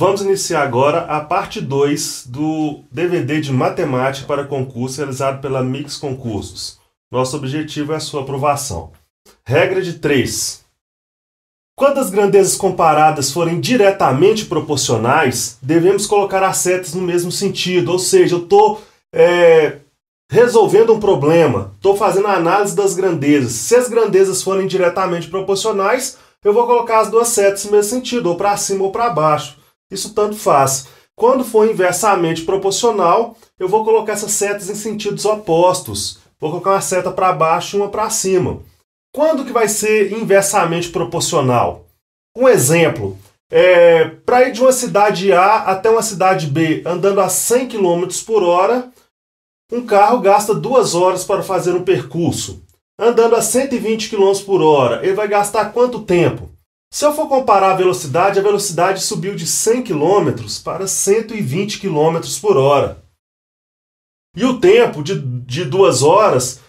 Vamos iniciar agora a parte 2 do DVD de Matemática para concurso realizado pela Mix Concursos. Nosso objetivo é a sua aprovação. Regra de 3. Quando as grandezas comparadas forem diretamente proporcionais, devemos colocar as setas no mesmo sentido. Ou seja, eu estou resolvendo um problema, estou fazendo a análise das grandezas. Se as grandezas forem diretamente proporcionais, eu vou colocar as duas setas no mesmo sentido, ou para cima ou para baixo. Isso tanto faz. Quando for inversamente proporcional, eu vou colocar essas setas em sentidos opostos. Vou colocar uma seta para baixo e uma para cima. Quando que vai ser inversamente proporcional? Um exemplo, para ir de uma cidade A até uma cidade B andando a 100 km por hora, um carro gasta 2 horas para fazer um percurso. Andando a 120 km por hora, ele vai gastar quanto tempo? Se eu for comparar a velocidade subiu de 100 km para 120 km por hora. E o tempo de 2 horas,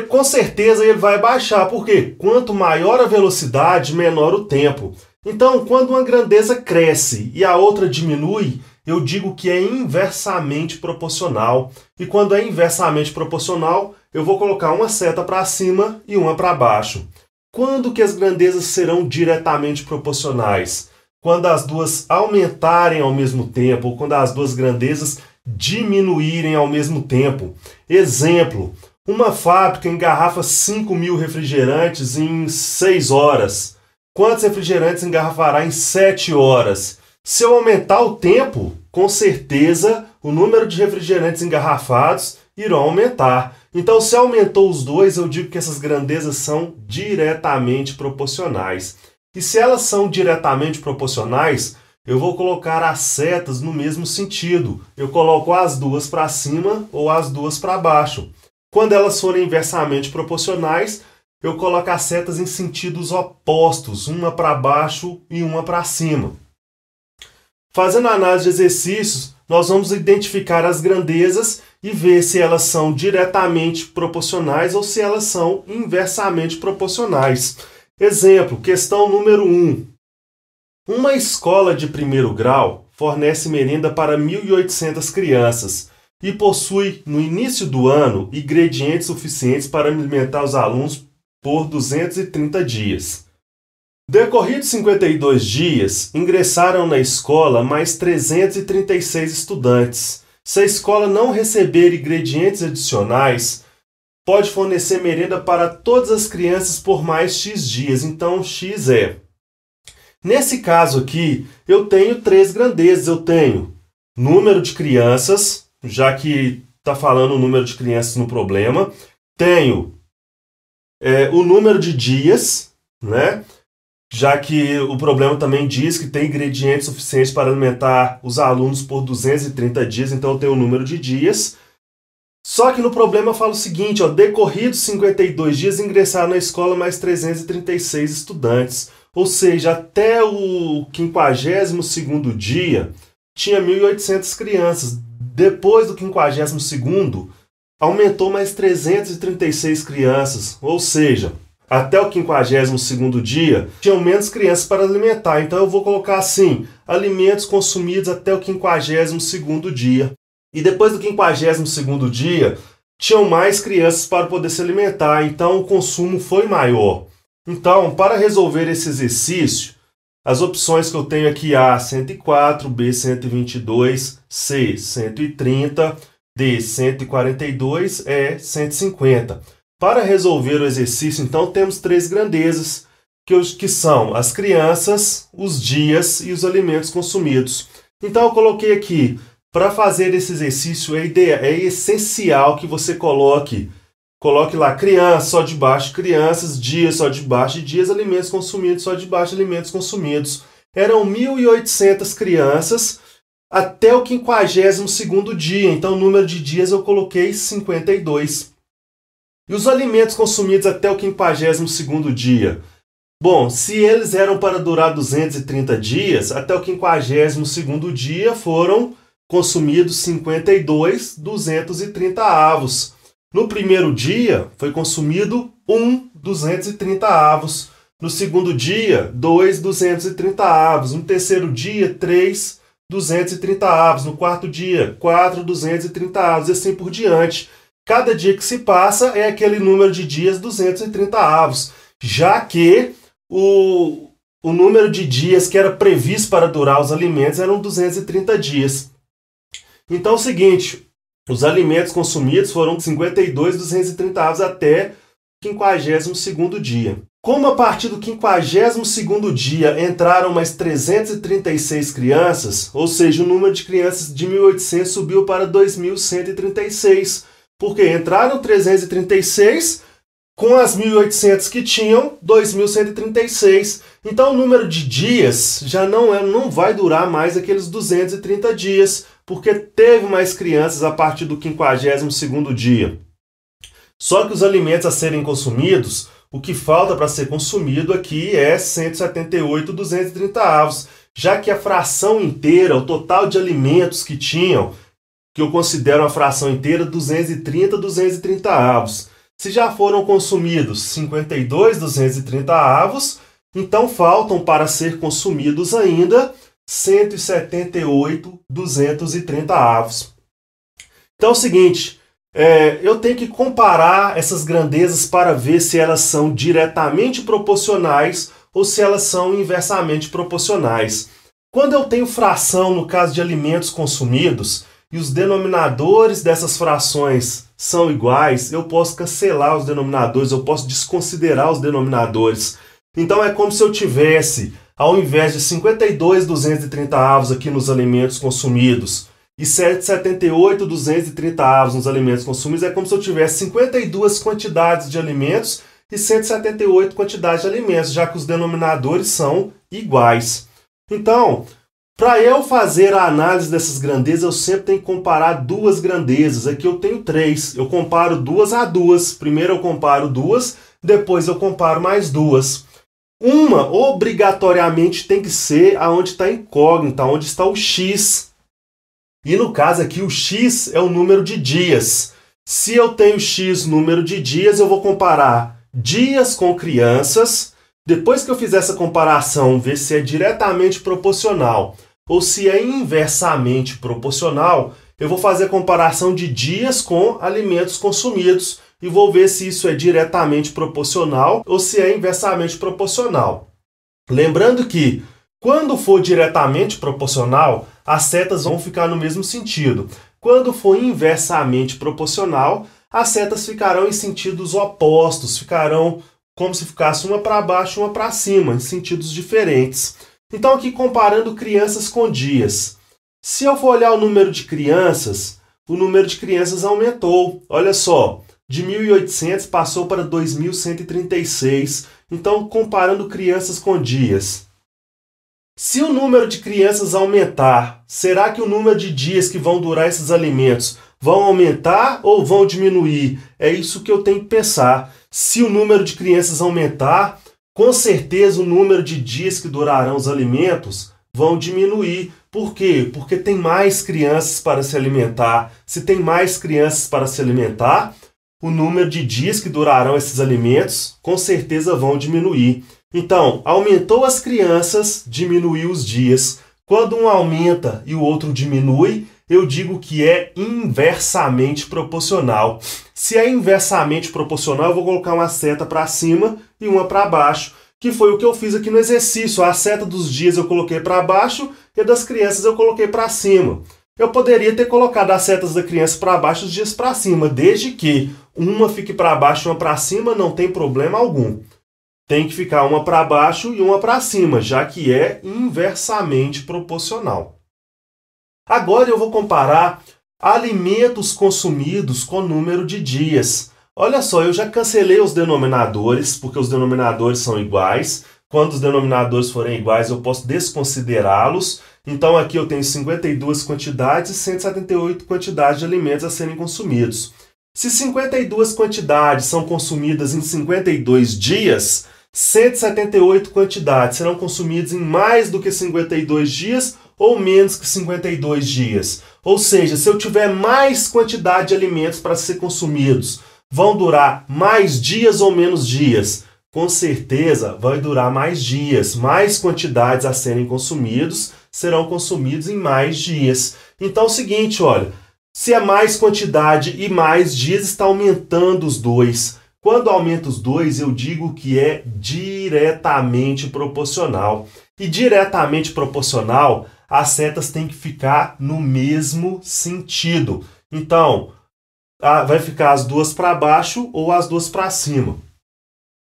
com certeza ele vai baixar, porque quanto maior a velocidade, menor o tempo. Então, quando uma grandeza cresce e a outra diminui, eu digo que é inversamente proporcional. E quando é inversamente proporcional, eu vou colocar uma seta para cima e uma para baixo. Quando que as grandezas serão diretamente proporcionais? Quando as duas aumentarem ao mesmo tempo, ou quando as duas grandezas diminuírem ao mesmo tempo. Exemplo, uma fábrica engarrafa 5.000 refrigerantes em 6 horas. Quantos refrigerantes engarrafará em 7 horas? Se eu aumentar o tempo, com certeza o número de refrigerantes engarrafados irão aumentar. Então, se aumentou os dois, eu digo que essas grandezas são diretamente proporcionais. E se elas são diretamente proporcionais, eu vou colocar as setas no mesmo sentido. Eu coloco as duas para cima ou as duas para baixo. Quando elas forem inversamente proporcionais, eu coloco as setas em sentidos opostos, uma para baixo e uma para cima. Fazendo a análise de exercícios, nós vamos identificar as grandezas e ver se elas são diretamente proporcionais ou se elas são inversamente proporcionais. Exemplo, questão número 1. Uma escola de primeiro grau fornece merenda para 1.800 crianças e possui, no início do ano, ingredientes suficientes para alimentar os alunos por 230 dias. Decorridos 52 dias, ingressaram na escola mais 336 estudantes. Se a escola não receber ingredientes adicionais, pode fornecer merenda para todas as crianças por mais X dias. Então, X é. Nesse caso aqui, eu tenho 3 grandezas. Eu tenho número de crianças, já que está falando o número de crianças no problema. Tenho o número de dias, né? Já que o problema também diz que tem ingredientes suficientes para alimentar os alunos por 230 dias, então eu tenho o número de dias. Só que no problema eu falo o seguinte, decorridos 52 dias, ingressaram na escola mais 336 estudantes. Ou seja, até o 52º dia, tinha 1.800 crianças. Depois do 52º, aumentou mais 336 crianças. Ou seja, até o 52º dia, tinham menos crianças para alimentar. Então eu vou colocar assim, alimentos consumidos até o 52º dia. E depois do 52º dia, tinham mais crianças para poder se alimentar. Então o consumo foi maior. Então, para resolver esse exercício, as opções que eu tenho aqui, A, 104, B, 122, C, 130, D, 142, E, 150. Para resolver o exercício, então, temos 3 grandezas, que são as crianças, os dias e os alimentos consumidos. Então, eu coloquei aqui, para fazer esse exercício, é essencial que você coloque lá criança, só de baixo, crianças, dias, só de baixo, dias, alimentos consumidos, só de baixo, alimentos consumidos. Eram 1.800 crianças até o 52º dia, então, o número de dias eu coloquei 52. E os alimentos consumidos até o 52º dia? Bom, se eles eram para durar 230 dias, até o 52º dia foram consumidos 52 230 avos. No primeiro dia, foi consumido 230 avos. No segundo dia, 230 avos. No terceiro dia, 3 230 avos. No quarto dia, 4, 230 avos, e assim por diante. Cada dia que se passa é aquele número de dias 230 avos, já que o número de dias que era previsto para durar os alimentos eram 230 dias. Então é o seguinte, os alimentos consumidos foram 52, 230 avos até o 52º dia. Como a partir do 52º dia entraram mais 336 crianças, ou seja, o número de crianças de 1.800 subiu para 2.136, porque entraram 336, com as 1.800 que tinham, 2.136. Então o número de dias já não vai durar mais aqueles 230 dias, porque teve mais crianças a partir do 52º dia. Só que os alimentos a serem consumidos, o que falta para ser consumido aqui é 178, 230 avos, já que a fração inteira, o total de alimentos que tinham, que eu considero uma fração inteira, 230, 230 avos. Se já foram consumidos 52, 230 avos, então faltam para ser consumidos ainda 178, 230 avos. Então é o seguinte, eu tenho que comparar essas grandezas para ver se elas são diretamente proporcionais ou se elas são inversamente proporcionais. Quando eu tenho fração no caso de alimentos consumidos e os denominadores dessas frações são iguais, eu posso cancelar os denominadores, eu posso desconsiderar os denominadores. Então é como se eu tivesse, ao invés de 52, 230 avos aqui nos alimentos consumidos e 78, 230 avos nos alimentos consumidos, é como se eu tivesse 52 quantidades de alimentos e 178 quantidades de alimentos, já que os denominadores são iguais. Então, para eu fazer a análise dessas grandezas, eu sempre tenho que comparar duas grandezas. Aqui eu tenho 3. Eu comparo 2 a 2. Primeiro eu comparo 2, depois eu comparo mais 2. Uma, obrigatoriamente, tem que ser aonde está incógnita, onde está o x. E no caso aqui, o x é o número de dias. Se eu tenho x número de dias, eu vou comparar dias com crianças. Depois que eu fizer essa comparação, ver se é diretamente proporcional ou se é inversamente proporcional, eu vou fazer a comparação de dias com alimentos consumidos e vou ver se isso é diretamente proporcional ou se é inversamente proporcional. Lembrando que, quando for diretamente proporcional, as setas vão ficar no mesmo sentido. Quando for inversamente proporcional, as setas ficarão em sentidos opostos, ficarão como se ficasse uma para baixo e uma para cima, em sentidos diferentes. Então aqui comparando crianças com dias. Se eu for olhar o número de crianças aumentou. Olha só, de 1.800 passou para 2.136. Então comparando crianças com dias. Se o número de crianças aumentar, será que o número de dias que vão durar esses alimentos vão aumentar ou vão diminuir? É isso que eu tenho que pensar. Se o número de crianças aumentar, com certeza o número de dias que durarão os alimentos vão diminuir. Por quê? Porque tem mais crianças para se alimentar. Se tem mais crianças para se alimentar, o número de dias que durarão esses alimentos com certeza vão diminuir. Então, aumentou as crianças, diminuiu os dias. Quando um aumenta e o outro diminui, eu digo que é inversamente proporcional. Se é inversamente proporcional, eu vou colocar uma seta para cima e uma para baixo, que foi o que eu fiz aqui no exercício. A seta dos dias eu coloquei para baixo e a das crianças eu coloquei para cima. Eu poderia ter colocado as setas da criança para baixo e os dias para cima, desde que uma fique para baixo e uma para cima, não tem problema algum. Tem que ficar uma para baixo e uma para cima, já que é inversamente proporcional. Agora eu vou comparar alimentos consumidos com número de dias. Olha só, eu já cancelei os denominadores, porque os denominadores são iguais. Quando os denominadores forem iguais, eu posso desconsiderá-los. Então aqui eu tenho 52 quantidades e 178 quantidades de alimentos a serem consumidos. Se 52 quantidades são consumidas em 52 dias, 178 quantidades serão consumidas em mais do que 52 dias ou menos que 52 dias. Ou seja, se eu tiver mais quantidade de alimentos para ser consumidos, vão durar mais dias ou menos dias? com certeza vai durar mais dias, mais quantidades a serem consumidos serão consumidos em mais dias. Então é o seguinte, olha, se é mais quantidade e mais dias, está aumentando os dois. Quando aumenta os dois, eu digo que é diretamente proporcional. E diretamente proporcional, as setas têm que ficar no mesmo sentido. Então, vai ficar as duas para baixo ou as duas para cima.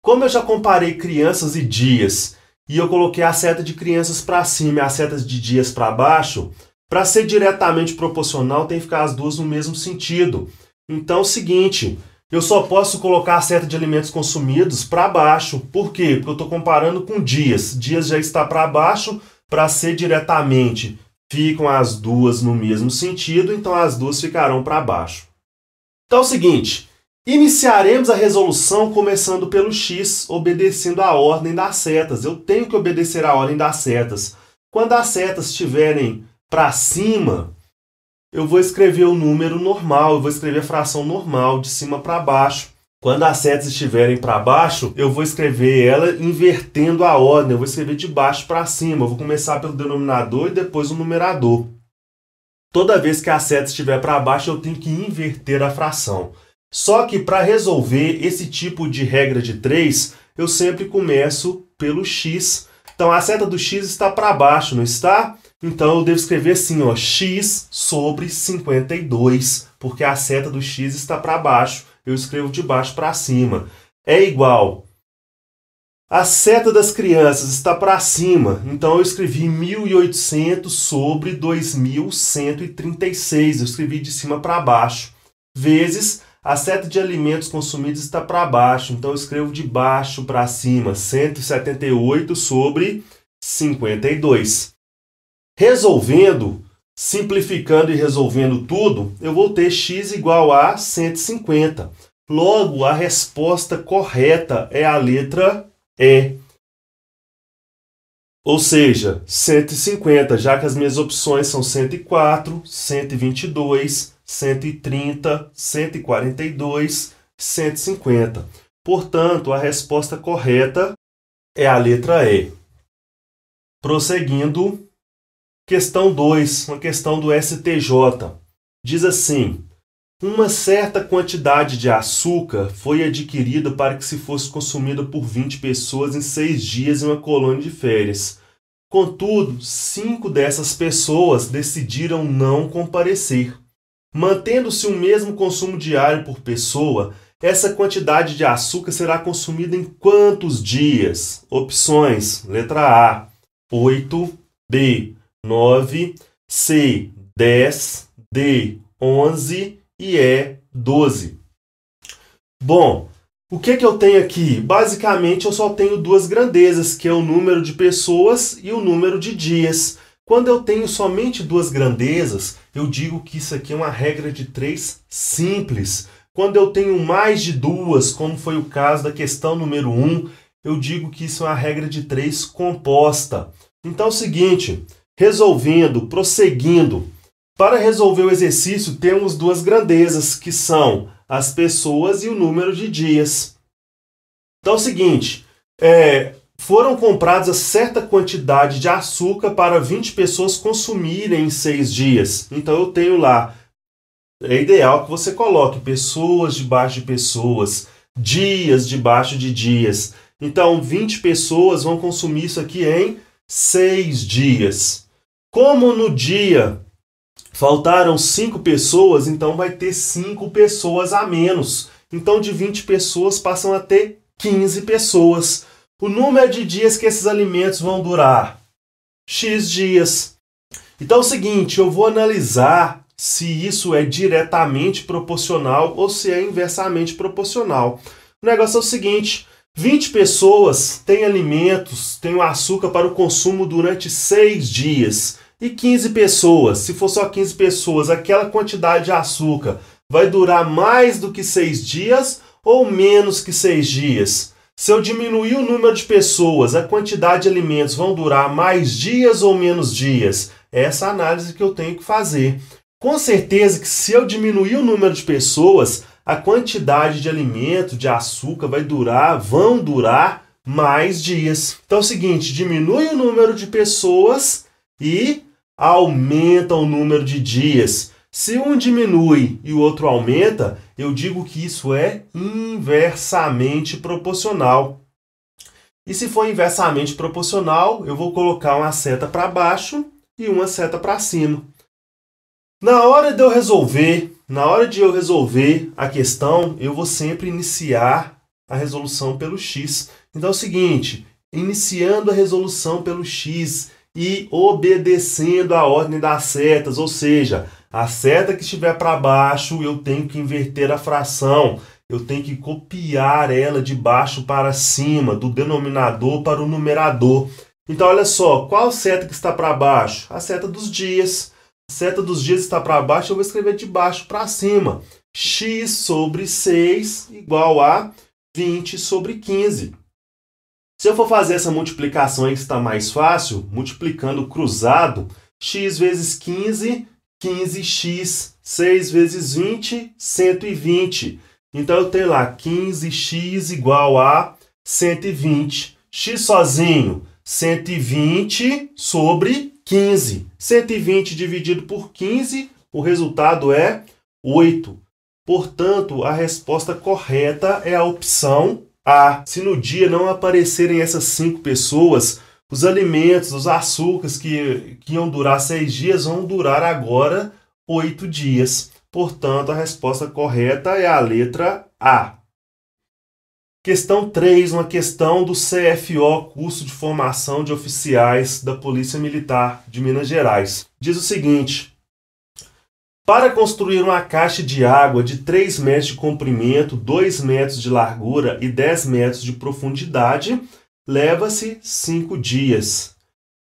Como eu já comparei crianças e dias, e eu coloquei a seta de crianças para cima e as setas de dias para baixo, para ser diretamente proporcional, tem que ficar as duas no mesmo sentido. Então é o seguinte, eu só posso colocar a seta de alimentos consumidos para baixo. Por quê? Porque eu estou comparando com dias. Dias já está para baixo, para ser diretamente. Ficam as duas no mesmo sentido, então as duas ficarão para baixo. Então é o seguinte, iniciaremos a resolução começando pelo X, obedecendo a ordem das setas. Eu tenho que obedecer a ordem das setas. Quando as setas estiverem para cima, eu vou escrever o número normal, eu vou escrever a fração normal, de cima para baixo. Quando as setas estiverem para baixo, eu vou escrever ela invertendo a ordem, eu vou escrever de baixo para cima. Eu vou começar pelo denominador e depois o numerador. Toda vez que a seta estiver para baixo, eu tenho que inverter a fração. Só que para resolver esse tipo de regra de 3, eu sempre começo pelo X. Então a seta do X está para baixo, não está? Então eu devo escrever assim, ó, X sobre 52, porque a seta do X está para baixo. Eu escrevo de baixo para cima. É igual. A seta das crianças está para cima, então eu escrevi 1.800 sobre 2.136. Eu escrevi de cima para baixo. Vezes a seta de alimentos consumidos está para baixo, então eu escrevo de baixo para cima, 178 sobre 52. Resolvendo, simplificando e resolvendo tudo, eu vou ter x igual a 150. Logo, a resposta correta é a letra E. Ou seja, 150, já que as minhas opções são 104, 122, 130, 142, 150. Portanto, a resposta correta é a letra E. Prosseguindo, questão 2, uma questão do STJ. Diz assim: uma certa quantidade de açúcar foi adquirida para que se fosse consumida por 20 pessoas em 6 dias em uma colônia de férias. Contudo, 5 dessas pessoas decidiram não comparecer. Mantendo-se o mesmo consumo diário por pessoa, essa quantidade de açúcar será consumida em quantos dias? Opções: letra A, 8, B, 9, C, 10, D, 11 e E, 12. Bom, o que eu tenho aqui? Basicamente, eu só tenho duas grandezas, que é o número de pessoas e o número de dias. Quando eu tenho somente duas grandezas, eu digo que isso aqui é uma regra de 3 simples. Quando eu tenho mais de duas, como foi o caso da questão número 1, eu digo que isso é uma regra de 3 composta. Então é o seguinte, resolvendo, prosseguindo. Para resolver o exercício, temos duas grandezas, que são as pessoas e o número de dias. Então é o seguinte, foram compradas certa quantidade de açúcar para 20 pessoas consumirem em 6 dias. Então eu tenho lá, é ideal que você coloque pessoas debaixo de pessoas, dias debaixo de dias. Então 20 pessoas vão consumir isso aqui em 6 dias. Como no dia faltaram 5 pessoas, então vai ter 5 pessoas a menos. Então de 20 pessoas passam a ter 15 pessoas. O número de dias que esses alimentos vão durar? X dias. Então é o seguinte, eu vou analisar se isso é diretamente proporcional ou se é inversamente proporcional. O negócio é o seguinte, 20 pessoas têm alimentos, têm o açúcar para o consumo durante 6 dias. E 15 pessoas, se for só 15 pessoas, aquela quantidade de açúcar vai durar mais do que 6 dias ou menos que 6 dias? Se eu diminuir o número de pessoas, a quantidade de alimentos vão durar mais dias ou menos dias? Essa é a análise que eu tenho que fazer. Com certeza que se eu diminuir o número de pessoas, a quantidade de alimento, de açúcar, vão durar mais dias. Então é o seguinte, diminui o número de pessoas e aumenta o número de dias. Se um diminui e o outro aumenta, eu digo que isso é inversamente proporcional. E se for inversamente proporcional, eu vou colocar uma seta para baixo e uma seta para cima. Na hora de eu resolver a questão, eu vou sempre iniciar a resolução pelo x. Então é o seguinte, iniciando a resolução pelo x e obedecendo a ordem das setas, ou seja, a seta que estiver para baixo, eu tenho que inverter a fração. Eu tenho que copiar ela de baixo para cima, do denominador para o numerador. Então olha só, qual seta que está para baixo? A seta dos dias. A seta dos dias está para baixo, eu vou escrever de baixo para cima. X sobre 6 igual a 20 sobre 15. Se eu for fazer essa multiplicação aí que está mais fácil, multiplicando cruzado, x vezes 15, 15x, 6 vezes 20, 120. Então eu tenho lá 15x igual a 120. X sozinho, 120 sobre 15. 120 dividido por 15, o resultado é 8. Portanto, a resposta correta é a opção A. Se no dia não aparecerem essas 5 pessoas, os alimentos, os açúcares que iam durar 6 dias vão durar agora 8 dias. Portanto, a resposta correta é a letra A. Questão 3, uma questão do CFO, Curso de Formação de Oficiais da Polícia Militar de Minas Gerais. Diz o seguinte: para construir uma caixa de água de 3 metros de comprimento, 2 metros de largura e 10 metros de profundidade, leva-se 5 dias.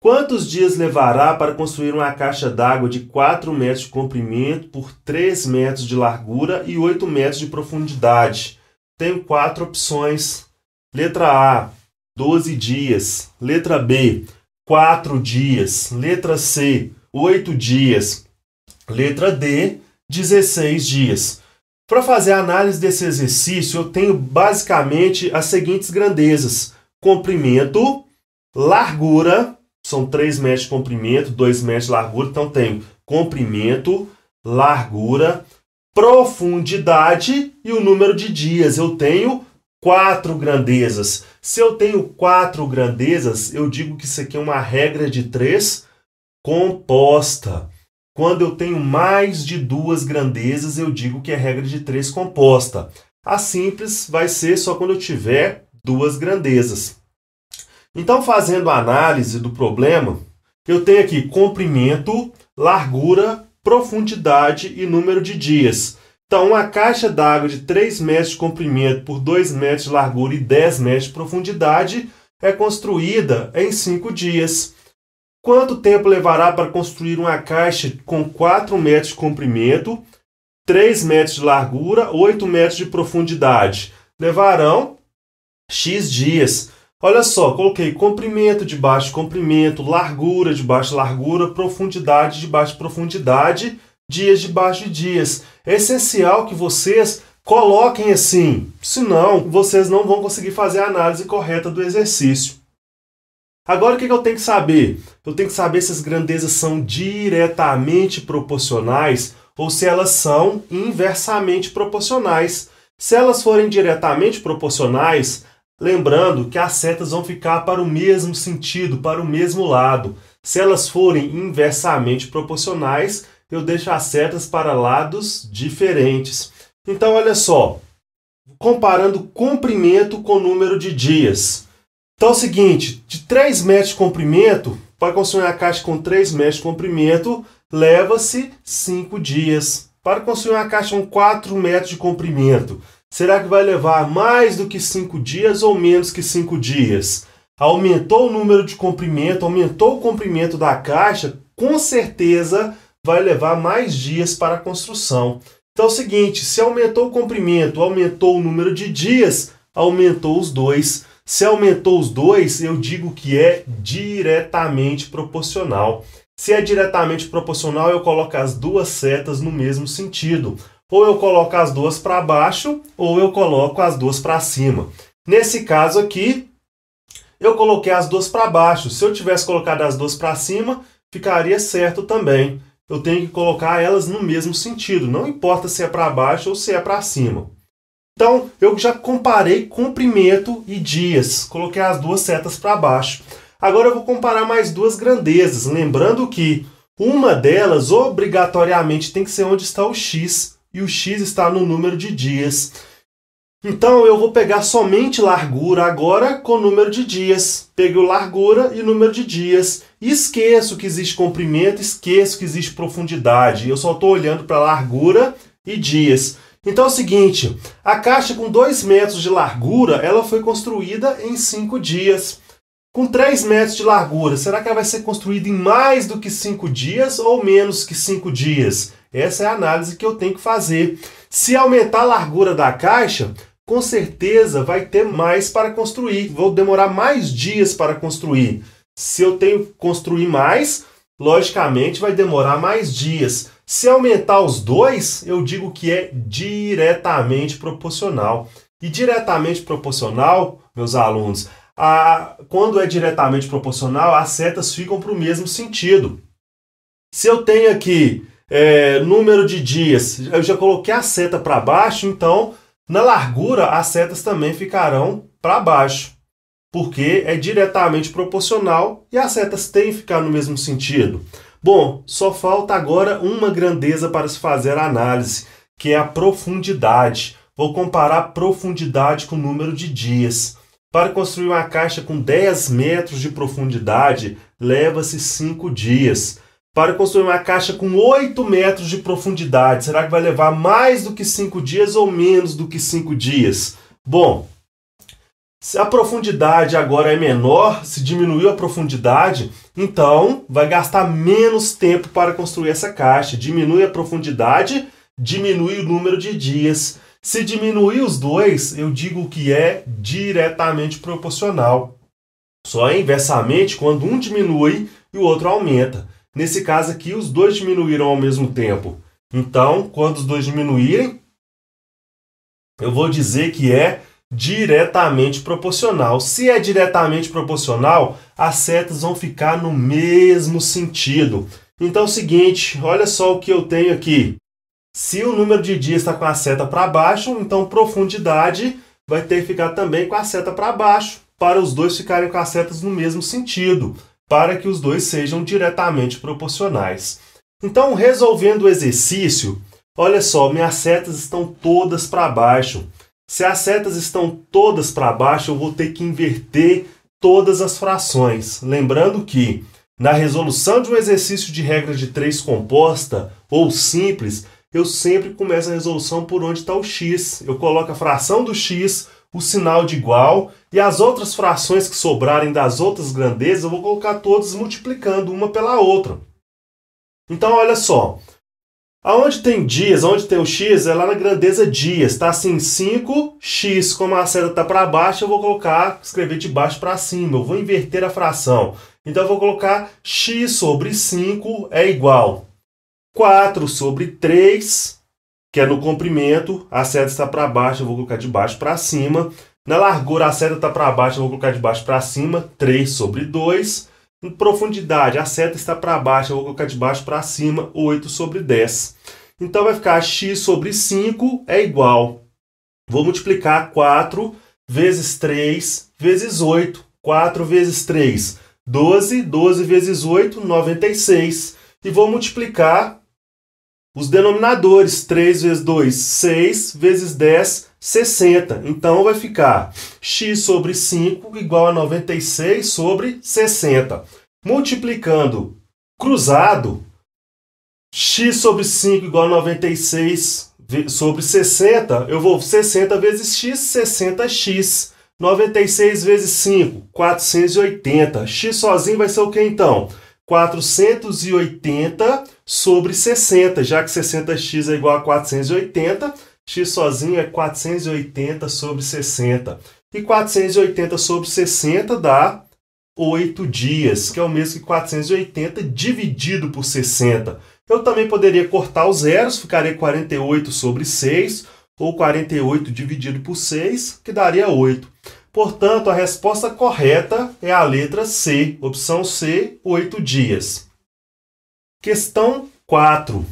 Quantos dias levará para construir uma caixa d'água de 4 metros de comprimento por 3 metros de largura e 8 metros de profundidade? Tenho 4 opções. Letra A, 12 dias. Letra B, 4 dias. Letra C, 8 dias. Letra D, 16 dias. Para fazer a análise desse exercício, eu tenho basicamente as seguintes grandezas: comprimento, largura, são 3 metros de comprimento, 2 metros de largura, então tenho comprimento, largura, profundidade e o número de dias. Eu tenho 4 grandezas. Se eu tenho 4 grandezas, eu digo que isso aqui é uma regra de 3 composta. Quando eu tenho mais de 2 grandezas, eu digo que é regra de 3 composta. A simples vai ser só quando eu tiver 2 grandezas. Então, fazendo a análise do problema, eu tenho aqui comprimento, largura, profundidade e número de dias. Então, uma caixa d'água de 3 metros de comprimento por 2 metros de largura e 10 metros de profundidade é construída em 5 dias. Quanto tempo levará para construir uma caixa com 4 metros de comprimento, 3 metros de largura, 8 metros de profundidade? Levarão X dias. Olha só, coloquei comprimento de baixo comprimento, largura de baixo largura, profundidade de baixo profundidade, dias de baixo dias. É essencial que vocês coloquem assim, senão vocês não vão conseguir fazer a análise correta do exercício. Agora o que eu tenho que saber? Eu tenho que saber se as grandezas são diretamente proporcionais ou se elas são inversamente proporcionais. Se elas forem diretamente proporcionais, lembrando que as setas vão ficar para o mesmo sentido, para o mesmo lado. Se elas forem inversamente proporcionais, eu deixo as setas para lados diferentes. Então, olha só, comparando comprimento com número de dias. Então é o seguinte, de 3 metros de comprimento, para construir uma caixa com 3 metros de comprimento, leva-se 5 dias. Para construir uma caixa com 4 metros de comprimento, será que vai levar mais do que 5 dias ou menos que 5 dias? Aumentou o número de comprimento, aumentou o comprimento da caixa, com certeza vai levar mais dias para a construção. Então é o seguinte, se aumentou o comprimento, aumentou o número de dias, aumentou os dois. Se aumentou os dois, eu digo que é diretamente proporcional. Se é diretamente proporcional, eu coloco as duas setas no mesmo sentido. Ou eu coloco as duas para baixo, ou eu coloco as duas para cima. Nesse caso aqui, eu coloquei as duas para baixo. Se eu tivesse colocado as duas para cima, ficaria certo também. Eu tenho que colocar elas no mesmo sentido, não importa se é para baixo ou se é para cima. Então, eu já comparei comprimento e dias, coloquei as duas setas para baixo. Agora eu vou comparar mais duas grandezas, lembrando que uma delas obrigatoriamente tem que ser onde está o x, e o x está no número de dias. Então eu vou pegar somente largura agora com o número de dias. Peguei largura e número de dias. E esqueço que existe comprimento, esqueço que existe profundidade. Eu só estou olhando para largura e dias. Então é o seguinte, a caixa com 2 metros de largura, ela foi construída em 5 dias. Com 3 metros de largura, será que ela vai ser construída em mais do que 5 dias ou menos que 5 dias? Essa é a análise que eu tenho que fazer. Se aumentar a largura da caixa, com certeza vai ter mais para construir. Vou demorar mais dias para construir. Se eu tenho que construir mais, logicamente vai demorar mais dias. Se aumentar os dois, eu digo que é diretamente proporcional. E diretamente proporcional, meus alunos, quando é diretamente proporcional, as setas ficam para o mesmo sentido. Se eu tenho aqui número de dias, eu já coloquei a seta para baixo, então na largura as setas também ficarão para baixo, porque é diretamente proporcional e as setas têm que ficar no mesmo sentido. Bom, só falta agora uma grandeza para se fazer a análise, que é a profundidade. Vou comparar a profundidade com o número de dias. Para construir uma caixa com 10 metros de profundidade, leva-se 5 dias. Para construir uma caixa com 8 metros de profundidade, será que vai levar mais do que 5 dias ou menos do que 5 dias? Bom, se a profundidade agora é menor, se diminuiu a profundidade, então vai gastar menos tempo para construir essa caixa. Diminui a profundidade, diminui o número de dias. Se diminuir os dois, eu digo que é diretamente proporcional. Só é inversamente quando um diminui e o outro aumenta. Nesse caso aqui, os dois diminuíram ao mesmo tempo. Então, quando os dois diminuírem, eu vou dizer que é diretamente proporcional. Se é diretamente proporcional, as setas vão ficar no mesmo sentido. Então é o seguinte, olha só o que eu tenho aqui. Se o número de dias está com a seta para baixo, então profundidade vai ter que ficar também com a seta para baixo, para os dois ficarem com as setas no mesmo sentido, para que os dois sejam diretamente proporcionais. Então, resolvendo o exercício, olha só, minhas setas estão todas para baixo. Se as setas estão todas para baixo, eu vou ter que inverter todas as frações. Lembrando que, na resolução de um exercício de regra de 3 composta ou simples, eu sempre começo a resolução por onde está o x. Eu coloco a fração do x, o sinal de igual, e as outras frações que sobrarem das outras grandezas, eu vou colocar todas multiplicando uma pela outra. Então, olha só. Aonde tem dias, onde tem o x, é lá na grandeza dias. Está assim, 5x, como a seta está para baixo, eu vou escrever de baixo para cima. Eu vou inverter a fração. Então, eu vou colocar x sobre 5 é igual 4 sobre 3, que é no comprimento. A seta está para baixo, eu vou colocar de baixo para cima. Na largura, a seta está para baixo, eu vou colocar de baixo para cima. 3 sobre 2. Em profundidade, a seta está para baixo, eu vou colocar de baixo para cima, 8 sobre 10. Então, vai ficar x sobre 5 é igual. Vou multiplicar 4 vezes 3 vezes 8. 4 vezes 3, 12. 12 vezes 8, 96. E vou multiplicar os denominadores. 3 vezes 2, 6. Vezes 10, 60. Então, vai ficar x sobre 5 igual a 96 sobre 60. Multiplicando cruzado, x sobre 5 igual a 96 sobre 60. Eu vou 60 vezes x, 60x. 96 vezes 5, 480. X sozinho vai ser o que então? 480 sobre 60. Já que 60x é igual a 480, x sozinho é 480 sobre 60. E 480 sobre 60 dá 8 dias, que é o mesmo que 480 dividido por 60. Eu também poderia cortar os zeros, ficaria 48 sobre 6, ou 48 dividido por 6, que daria 8. Portanto, a resposta correta é a letra C, opção C, 8 dias. Questão 4.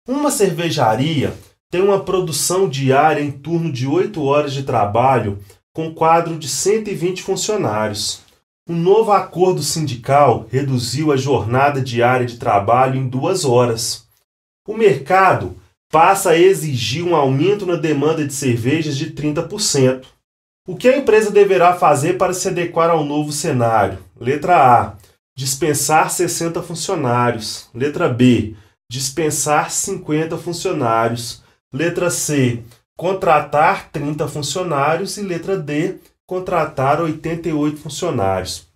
Uma cervejaria tem uma produção diária em torno de 8 horas de trabalho com quadro de 120 funcionários. Um novo acordo sindical reduziu a jornada diária de trabalho em 2 horas. O mercado passa a exigir um aumento na demanda de cervejas de 30%. O que a empresa deverá fazer para se adequar ao novo cenário? Letra A. Dispensar 60 funcionários. Letra B. Dispensar 50 funcionários. Letra C. Contratar 30 funcionários. E letra D. Contratar 88 funcionários.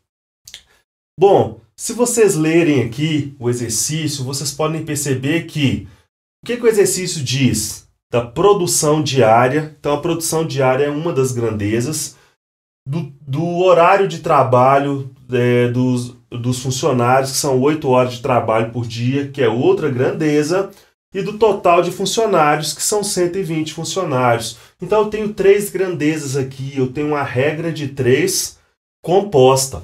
Bom, se vocês lerem aqui o exercício, vocês podem perceber que o que o exercício diz? Da produção diária. Então, a produção diária é uma das grandezas. Do horário de trabalho dos funcionários, que são 8 horas de trabalho por dia, que é outra grandeza. E do total de funcionários, que são 120 funcionários. Então, eu tenho 3 grandezas aqui. Eu tenho uma regra de 3 composta.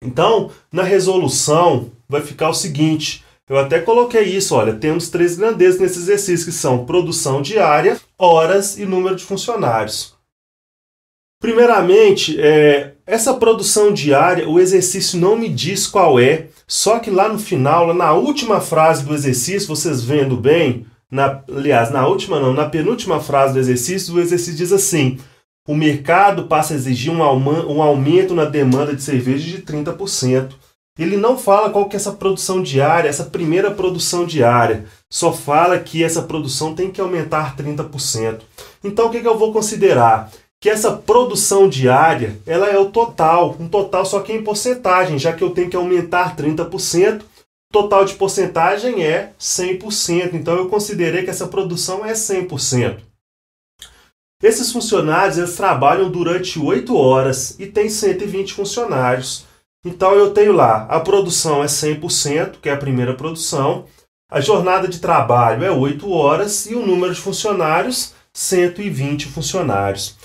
Então, na resolução, vai ficar o seguinte. Eu até coloquei isso, olha, temos 3 grandezas nesse exercício, que são produção diária, horas e número de funcionários. Primeiramente, essa produção diária, o exercício não me diz qual é, só que lá no final, lá na última frase do exercício, vocês vendo bem, na penúltima frase do exercício, o exercício diz assim: o mercado passa a exigir um aumento na demanda de cerveja de 30%. Ele não fala qual que é essa produção diária, essa primeira produção diária. Só fala que essa produção tem que aumentar 30%. Então, o que eu vou considerar? Que essa produção diária, ela é o total. Um total só que em porcentagem, já que eu tenho que aumentar 30%. Total de porcentagem é 100%. Então, eu considerei que essa produção é 100%. Esses funcionários, eles trabalham durante 8 horas e tem 120 funcionários. Então, eu tenho lá, a produção é 100%, que é a primeira produção. A jornada de trabalho é 8 horas e o número de funcionários, 120 funcionários.